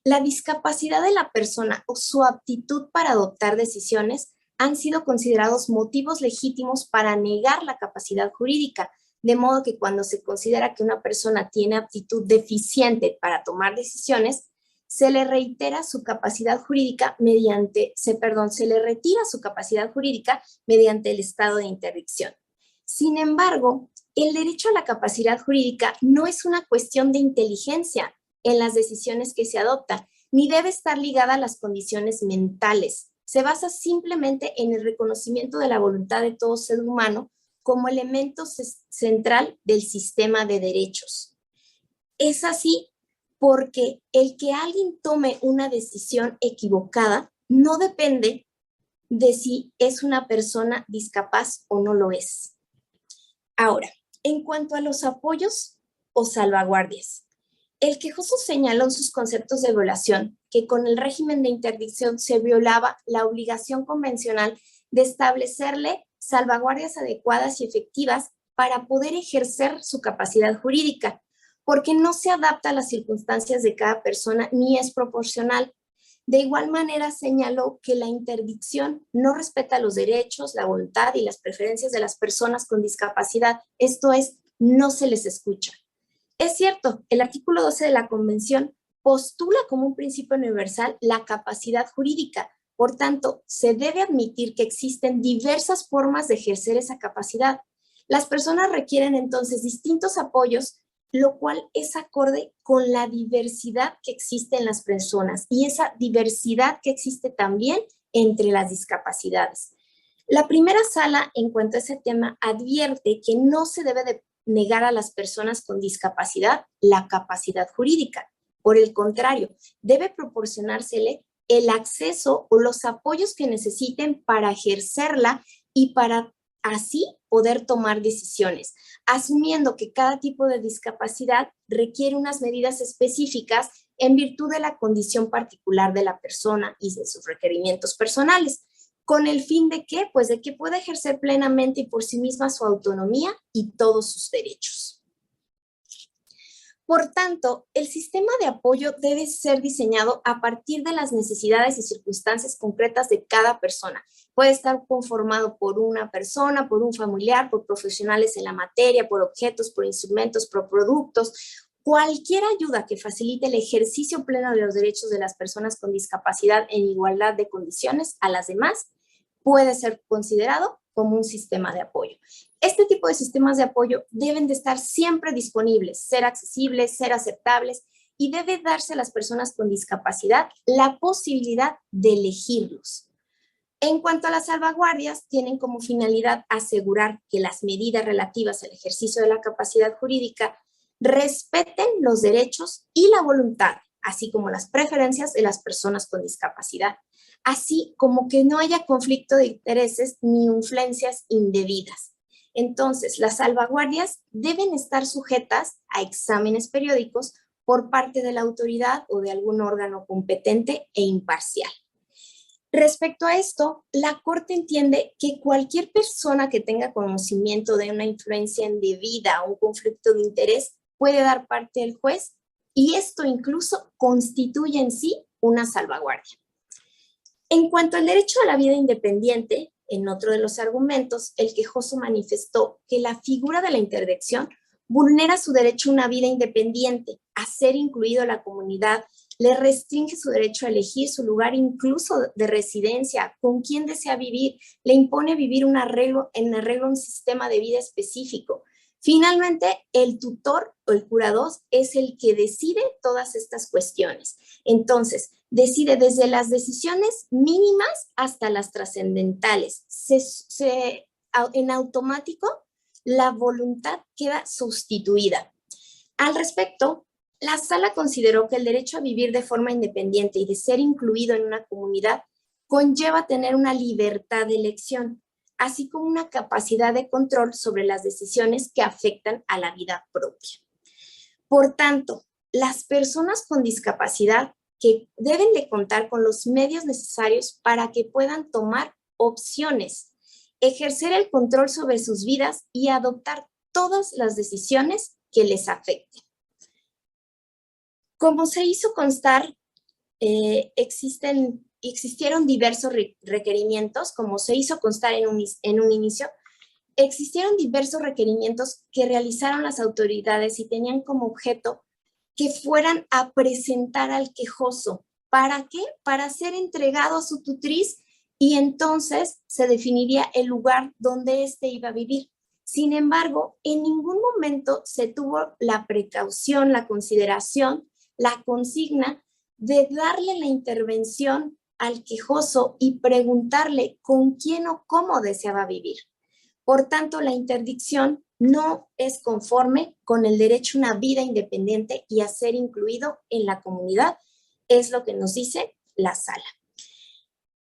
La discapacidad de la persona o su aptitud para adoptar decisiones han sido considerados motivos legítimos para negar la capacidad jurídica, de modo que cuando se considera que una persona tiene aptitud deficiente para tomar decisiones, se le reitera su capacidad jurídica se le retira su capacidad jurídica mediante el estado de interdicción. Sin embargo, el derecho a la capacidad jurídica no es una cuestión de inteligencia en las decisiones que se adoptan, ni debe estar ligada a las condiciones mentales. Se basa simplemente en el reconocimiento de la voluntad de todo ser humano como elemento central del sistema de derechos. Es así porque el que alguien tome una decisión equivocada no depende de si es una persona discapaz o no lo es. Ahora, en cuanto a los apoyos o salvaguardias, el quejoso señaló en sus conceptos de violación que con el régimen de interdicción se violaba la obligación convencional de establecerle salvaguardias adecuadas y efectivas para poder ejercer su capacidad jurídica, porque no se adapta a las circunstancias de cada persona ni es proporcional. De igual manera señaló que la interdicción no respeta los derechos, la voluntad y las preferencias de las personas con discapacidad, esto es, no se les escucha. Es cierto, el artículo 12 de la Convención postula como un principio universal la capacidad jurídica. Por tanto, se debe admitir que existen diversas formas de ejercer esa capacidad. Las personas requieren entonces distintos apoyos, lo cual es acorde con la diversidad que existe en las personas y esa diversidad que existe también entre las discapacidades. La primera sala, en cuanto a ese tema, advierte que no se debe de negar a las personas con discapacidad la capacidad jurídica. Por el contrario, debe proporcionársele el acceso o los apoyos que necesiten para ejercerla y para así poder tomar decisiones, asumiendo que cada tipo de discapacidad requiere unas medidas específicas en virtud de la condición particular de la persona y de sus requerimientos personales. ¿Con el fin de qué? Pues de que pueda ejercer plenamente y por sí misma su autonomía y todos sus derechos. Por tanto, el sistema de apoyo debe ser diseñado a partir de las necesidades y circunstancias concretas de cada persona. Puede estar conformado por una persona, por un familiar, por profesionales en la materia, por objetos, por instrumentos, por productos. Cualquier ayuda que facilite el ejercicio pleno de los derechos de las personas con discapacidad en igualdad de condiciones a las demás puede ser considerado como un sistema de apoyo. Este tipo de sistemas de apoyo deben de estar siempre disponibles, ser accesibles, ser aceptables y debe darse a las personas con discapacidad la posibilidad de elegirlos. En cuanto a las salvaguardias, tienen como finalidad asegurar que las medidas relativas al ejercicio de la capacidad jurídica respeten los derechos y la voluntad, así como las preferencias de las personas con discapacidad, así como que no haya conflicto de intereses ni influencias indebidas. Entonces, las salvaguardias deben estar sujetas a exámenes periódicos por parte de la autoridad o de algún órgano competente e imparcial. Respecto a esto, la Corte entiende que cualquier persona que tenga conocimiento de una influencia indebida o un conflicto de interés puede dar parte del juez y esto incluso constituye en sí una salvaguardia. En cuanto al derecho a la vida independiente, en otro de los argumentos, el quejoso manifestó que la figura de la interdicción vulnera su derecho a una vida independiente, a ser incluido en la comunidad, le restringe su derecho a elegir su lugar incluso de residencia, con quién desea vivir, le impone vivir en arreglo a un sistema de vida específico. Finalmente, el tutor o el curador es el que decide todas estas cuestiones. Entonces, decide desde las decisiones mínimas hasta las trascendentales. En automático, la voluntad queda sustituida. Al respecto, La sala consideró que el derecho a vivir de forma independiente y de ser incluido en una comunidad conlleva tener una libertad de elección, así como una capacidad de control sobre las decisiones que afectan a la vida propia. Por tanto, las personas con discapacidad que deben de contar con los medios necesarios para que puedan tomar opciones, ejercer el control sobre sus vidas y adoptar todas las decisiones que les afecten. Como se hizo constar, existieron diversos requerimientos, como se hizo constar en un inicio, existieron diversos requerimientos que realizaron las autoridades y tenían como objeto que fueran a presentar al quejoso. ¿Para qué? Para ser entregado a su tutriz y entonces se definiría el lugar donde éste iba a vivir. Sin embargo, en ningún momento se tuvo la precaución, la consideración, la consigna de darle la intervención al quejoso y preguntarle con quién o cómo deseaba vivir. Por tanto, la interdicción no es conforme con el derecho a una vida independiente y a ser incluido en la comunidad, es lo que nos dice la sala.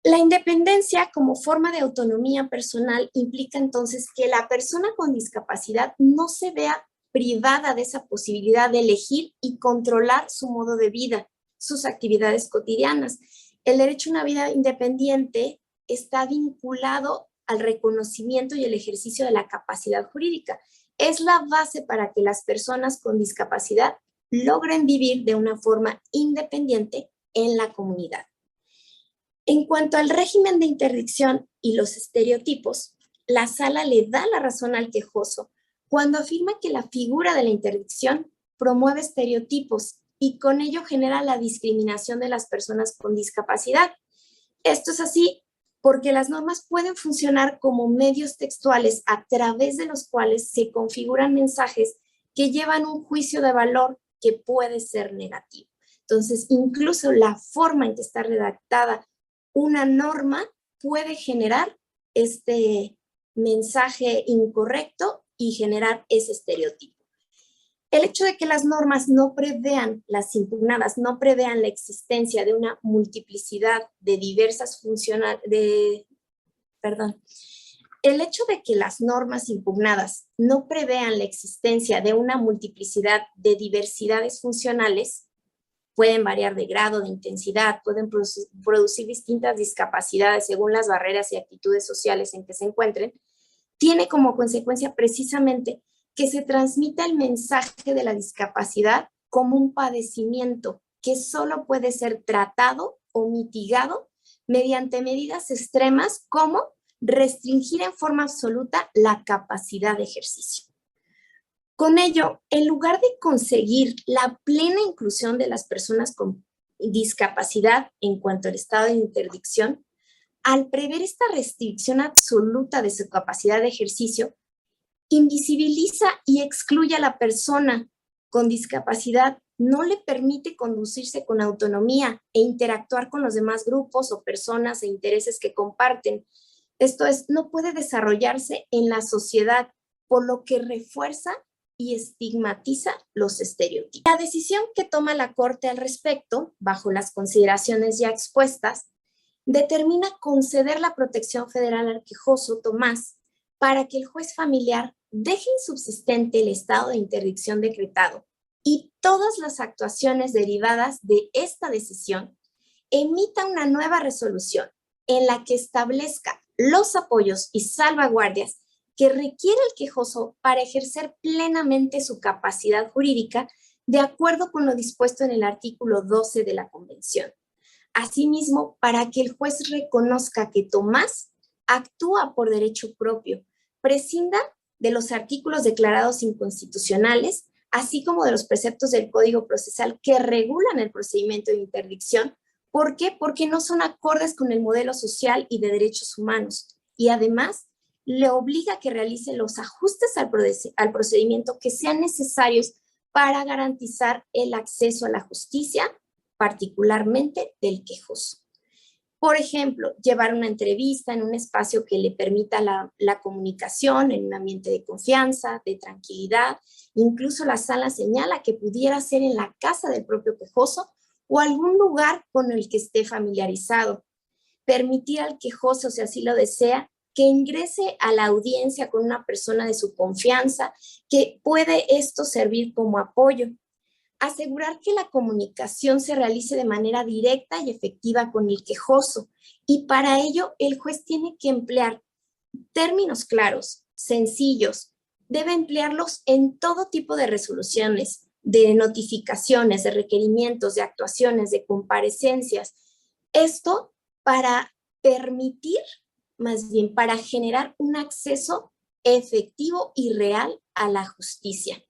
La independencia como forma de autonomía personal implica entonces que la persona con discapacidad no se vea privada de esa posibilidad de elegir y controlar su modo de vida, sus actividades cotidianas. El derecho a una vida independiente está vinculado al reconocimiento y el ejercicio de la capacidad jurídica. Es la base para que las personas con discapacidad logren vivir de una forma independiente en la comunidad. En cuanto al régimen de interdicción y los estereotipos, la sala le da la razón al quejoso cuando afirma que la figura de la interdicción promueve estereotipos y con ello genera la discriminación de las personas con discapacidad. Esto es así porque las normas pueden funcionar como medios textuales a través de los cuales se configuran mensajes que llevan un juicio de valor que puede ser negativo. Entonces, incluso la forma en que está redactada una norma puede generar este mensaje incorrecto y generar ese estereotipo. El hecho de que las normas no prevean, las impugnadas, no prevean la existencia de una multiplicidad de diversas el hecho de que las normas impugnadas no prevean la existencia de una multiplicidad de diversidades funcionales, pueden variar de grado, de intensidad, pueden producir distintas discapacidades según las barreras y actitudes sociales en que se encuentren, tiene como consecuencia precisamente que se transmita el mensaje de la discapacidad como un padecimiento que solo puede ser tratado o mitigado mediante medidas extremas como restringir en forma absoluta la capacidad de ejercicio. Con ello, en lugar de conseguir la plena inclusión de las personas con discapacidad en cuanto al estado de interdicción, al prever esta restricción absoluta de su capacidad de ejercicio, invisibiliza y excluye a la persona con discapacidad, no le permite conducirse con autonomía e interactuar con los demás grupos o personas e intereses que comparten. Esto es, no puede desarrollarse en la sociedad, por lo que refuerza y estigmatiza los estereotipos. La decisión que toma la Corte al respecto, bajo las consideraciones ya expuestas, determina conceder la protección federal al quejoso Tomás para que el juez familiar deje insubsistente el estado de interdicción decretado y todas las actuaciones derivadas de esta decisión, emita una nueva resolución en la que establezca los apoyos y salvaguardias que requiere el quejoso para ejercer plenamente su capacidad jurídica de acuerdo con lo dispuesto en el artículo 12 de la Convención. Asimismo, para que el juez reconozca que Tomás actúa por derecho propio, prescinda de los artículos declarados inconstitucionales, así como de los preceptos del Código Procesal que regulan el procedimiento de interdicción. ¿Por qué? Porque no son acordes con el modelo social y de derechos humanos. Y además, le obliga a que realice los ajustes al procedimiento que sean necesarios para garantizar el acceso a la justicia, particularmente del quejoso. Por ejemplo, llevar una entrevista en un espacio que le permita la comunicación en un ambiente de confianza, de tranquilidad. Incluso la sala señala que pudiera ser en la casa del propio quejoso o algún lugar con el que esté familiarizado. Permitir al quejoso, si así lo desea, que ingrese a la audiencia con una persona de su confianza, que puede esto servir como apoyo. Asegurar que la comunicación se realice de manera directa y efectiva con el quejoso. Y para ello, el juez tiene que emplear términos claros, sencillos. Debe emplearlos en todo tipo de resoluciones, de notificaciones, de requerimientos, de actuaciones, de comparecencias. Esto para permitir, más bien para generar un acceso efectivo y real a la justicia.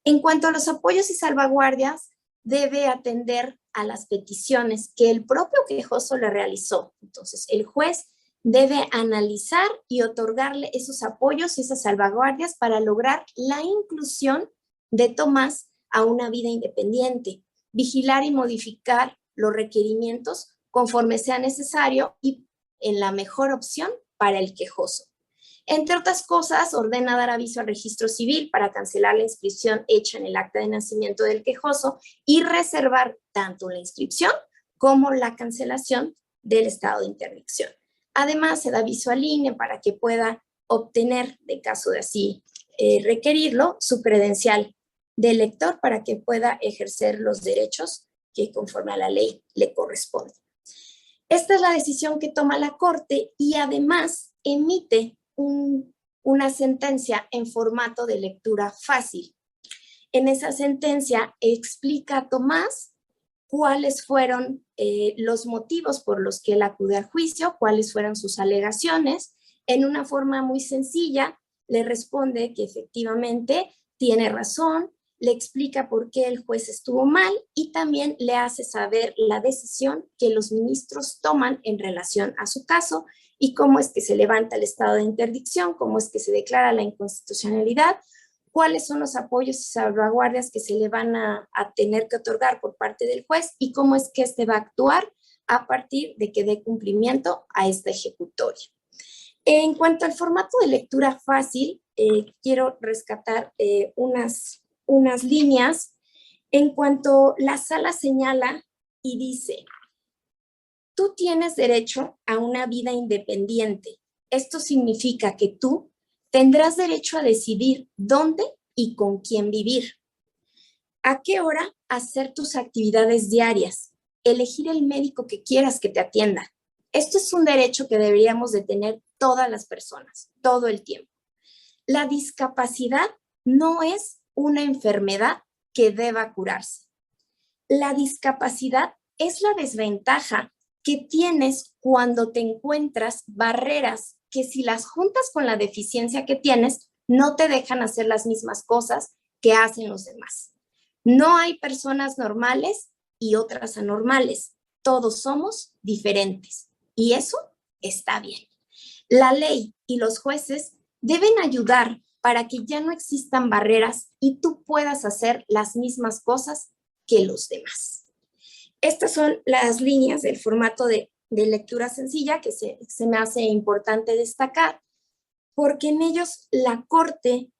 En cuanto a los apoyos y salvaguardias, debe atender a las peticiones que el propio quejoso le realizó. Entonces, el juez debe analizar y otorgarle esos apoyos y esas salvaguardias para lograr la inclusión de Tomás a una vida independiente, vigilar y modificar los requerimientos conforme sea necesario y en la mejor opción para el quejoso. Entre otras cosas, ordena dar aviso al registro civil para cancelar la inscripción hecha en el acta de nacimiento del quejoso y reservar tanto la inscripción como la cancelación del estado de interdicción. Además, se da aviso al INE para que pueda obtener, de caso de así requerirlo, su credencial de elector para que pueda ejercer los derechos que conforme a la ley le corresponden. Esta es la decisión que toma la Corte y además emite una sentencia en formato de lectura fácil. En esa sentencia explica a Tomás cuáles fueron los motivos por los que él acude al juicio, cuáles fueron sus alegaciones. En una forma muy sencilla, le responde que efectivamente tiene razón, le explica por qué el juez estuvo mal y también le hace saber la decisión que los ministros toman en relación a su caso y cómo es que se levanta el estado de interdicción, cómo es que se declara la inconstitucionalidad, cuáles son los apoyos y salvaguardias que se le van a tener que otorgar por parte del juez y cómo es que éste va a actuar a partir de que dé cumplimiento a esta ejecutoria. En cuanto al formato de lectura fácil, quiero rescatar unas líneas. En cuanto la sala señala y dice: tú tienes derecho a una vida independiente. Esto significa que tú tendrás derecho a decidir dónde y con quién vivir, a qué hora hacer tus actividades diarias, elegir el médico que quieras que te atienda. Esto es un derecho que deberíamos de tener todas las personas, todo el tiempo. La discapacidad no es una enfermedad que deba curarse. La discapacidad es la desventaja que tienes cuando te encuentras barreras que si las juntas con la deficiencia que tienes, no te dejan hacer las mismas cosas que hacen los demás. No hay personas normales y otras anormales. Todos somos diferentes y eso está bien. La ley y los jueces deben ayudar para que ya no existan barreras y tú puedas hacer las mismas cosas que los demás. Estas son las líneas del formato de lectura sencilla que se me hace importante destacar, porque en ellos la Corte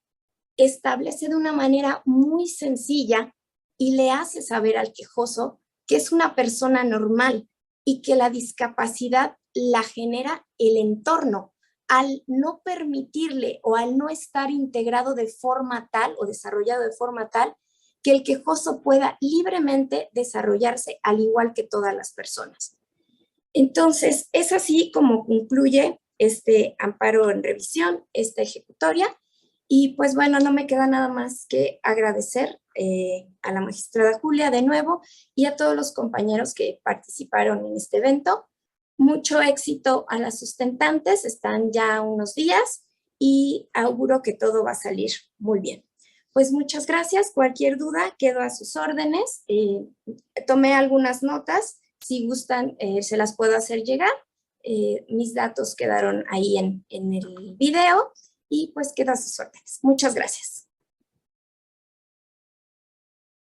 establece de una manera muy sencilla y le hace saber al quejoso que es una persona normal y que la discapacidad la genera el entorno al no permitirle o al no estar integrado de forma tal o desarrollado de forma tal que el quejoso pueda libremente desarrollarse al igual que todas las personas. Entonces, es así como concluye este amparo en revisión, esta ejecutoria. Y pues bueno, no me queda nada más que agradecer a la magistrada Julia de nuevo y a todos los compañeros que participaron en este evento. Mucho éxito a las sustentantes, están ya unos días y auguro que todo va a salir muy bien. Pues muchas gracias, cualquier duda quedo a sus órdenes. Tomé algunas notas, si gustan se las puedo hacer llegar. Mis datos quedaron ahí en el video y pues quedo a sus órdenes. Muchas gracias.